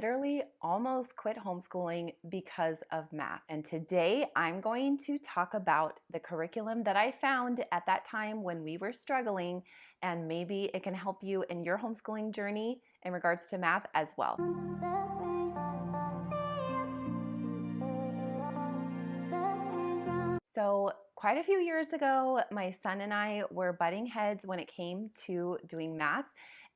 literally almost quit homeschooling because of math. And today I'm going to talk about the curriculum that I found at that time when we were struggling, and maybe it can help you in your homeschooling journey in regards to math as well. So quite a few years ago, my son and I were butting heads when it came to doing math.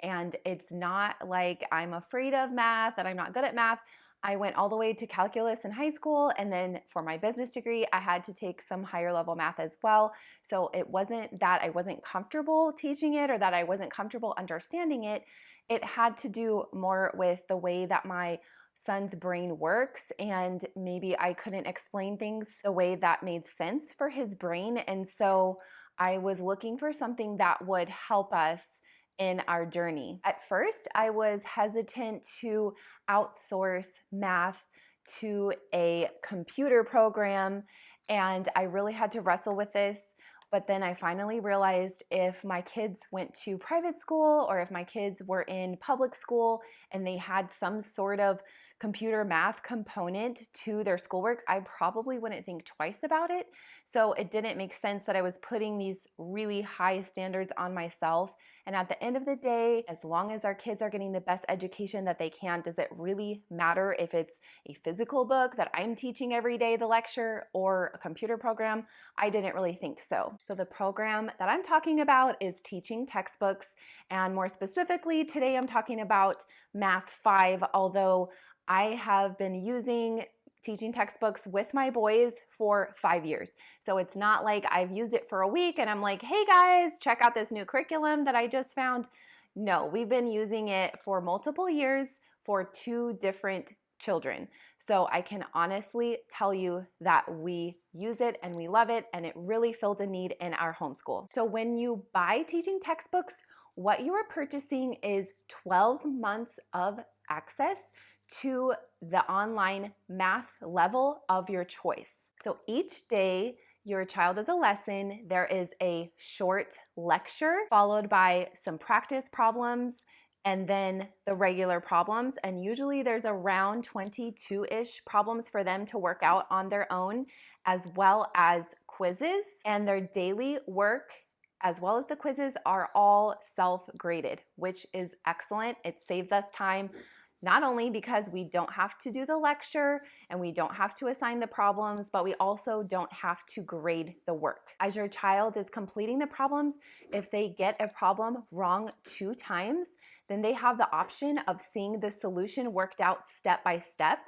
And it's not like I'm afraid of math, that I'm not good at math. I went all the way to calculus in high school, and then for my business degree, I had to take some higher level math as well. So it wasn't that I wasn't comfortable teaching it or that I wasn't comfortable understanding it. It had to do more with the way that my son's brain works, and maybe I couldn't explain things the way that made sense for his brain. And so I was looking for something that would help us in our journey. At first, I was hesitant to outsource math to a computer program, and I really had to wrestle with this. But then I finally realized if my kids went to private school or if my kids were in public school and they had some sort of computer math component to their schoolwork, I probably wouldn't think twice about it. So it didn't make sense that I was putting these really high standards on myself. And at the end of the day, as long as our kids are getting the best education that they can, does it really matter if it's a physical book that I'm teaching every day, the lecture, or a computer program? I didn't really think so. So the program that I'm talking about is teaching textbooks. And more specifically, today I'm talking about Math 5, although I have been using teaching textbooks with my boys for 5 years. So it's not like I've used it for a week and I'm like, hey guys, check out this new curriculum that I just found. No, we've been using it for multiple years for 2 different children. So I can honestly tell you that we use it and we love it, and it really filled a need in our homeschool. So when you buy teaching textbooks, what you are purchasing is 12 months of access to the online math level of your choice. So each day your child does a lesson, there is a short lecture followed by some practice problems and then the regular problems. And usually there's around 22-ish problems for them to work out on their own, as well as quizzes. And their daily work as well as the quizzes are all self-graded, which is excellent. It saves us time. Not only because we don't have to do the lecture and we don't have to assign the problems, but we also don't have to grade the work. As your child is completing the problems, if they get a problem wrong 2 times, then they have the option of seeing the solution worked out step by step.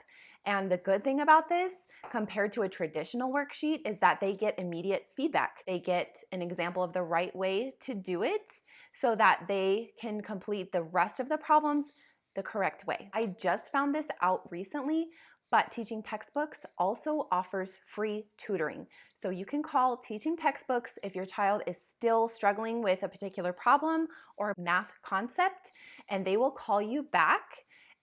And the good thing about this, compared to a traditional worksheet, is that they get immediate feedback. They get an example of the right way to do it so that they can complete the rest of the problems the correct way. I just found this out recently, but Teaching Textbooks also offers free tutoring. So you can call Teaching Textbooks if your child is still struggling with a particular problem or math concept, and they will call you back,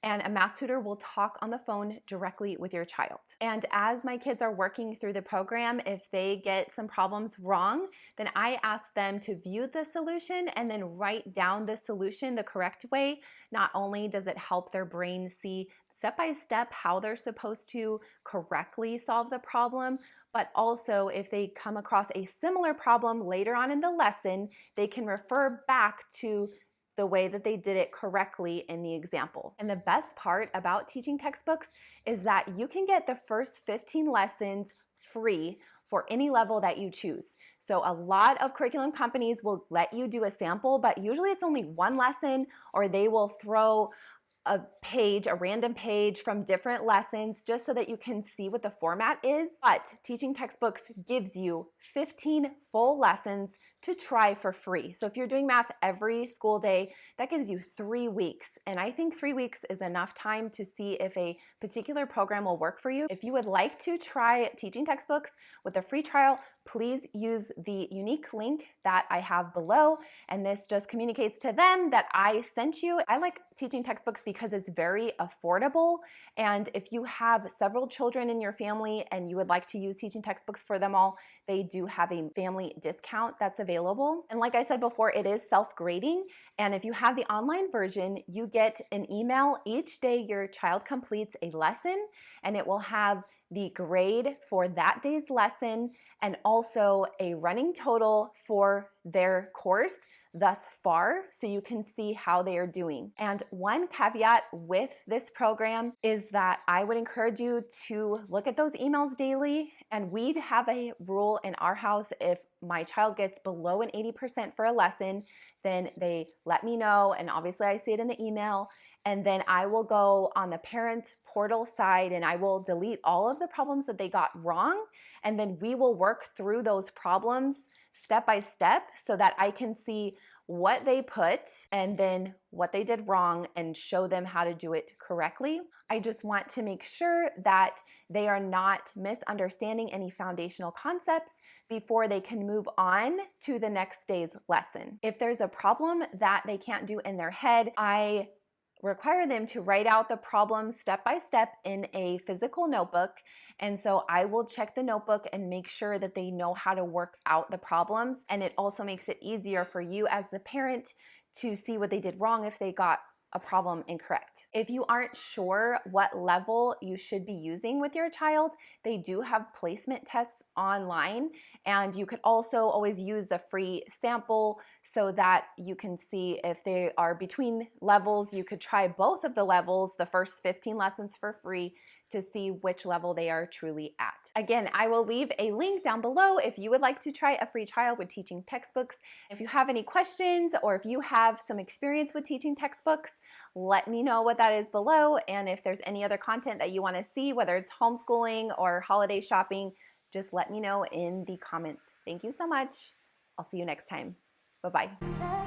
and a math tutor will talk on the phone directly with your child. And as my kids are working through the program, if they get some problems wrong, then I ask them to view the solution and then write down the solution the correct way. Not only does it help their brain see step by step how they're supposed to correctly solve the problem, but also if they come across a similar problem later on in the lesson, they can refer back to the way that they did it correctly in the example. And the best part about Teaching Textbooks is that you can get the first 15 lessons free for any level that you choose. So a lot of curriculum companies will let you do a sample, but usually it's only 1 lesson, or they will throw a random page from different lessons just so that you can see what the format is. But Teaching Textbooks gives you 15 full lessons to try for free. So if you're doing math every school day, that gives you 3 weeks. And I think 3 weeks is enough time to see if a particular program will work for you. If you would like to try Teaching Textbooks with a free trial, please use the unique link that I have below. And this just communicates to them that I sent you. I like Teaching Textbooks because it's very affordable. And if you have several children in your family and you would like to use teaching textbooks for them all, they do have a family discount that's available. And like I said before, it is self-grading. And if you have the online version, you get an email each day your child completes a lesson, and it will have the grade for that day's lesson and also a running total for their course thus far, so you can see how they are doing. And one caveat with this program is that I would encourage you to look at those emails daily. And we'd have a rule in our house: if my child gets below an 80% for a lesson, then they let me know, and obviously I see it in the email, and then I will go on the parent portal side and I will delete all of the problems that they got wrong, and then we will work through those problems step by step so that I can see what they put and then what they did wrong and show them how to do it correctly. I just want to make sure that they are not misunderstanding any foundational concepts before they can move on to the next day's lesson. If there's a problem that they can't do in their head, I require them to write out the problem step by step in a physical notebook. And so I will check the notebook and make sure that they know how to work out the problems. And it also makes it easier for you as the parent to see what they did wrong if they got a problem incorrect. If you aren't sure what level you should be using with your child, they do have placement tests online, and you could also always use the free sample so that you can see if they are between levels. You could try both of the levels, the first 15 lessons for free, to see which level they are truly at. Again, I will leave a link down below if you would like to try a free trial with teaching textbooks. If you have any questions or if you have some experience with teaching textbooks, let me know what that is below. And if there's any other content that you want to see, whether it's homeschooling or holiday shopping, just let me know in the comments. Thank you so much. I'll see you next time. Bye-bye.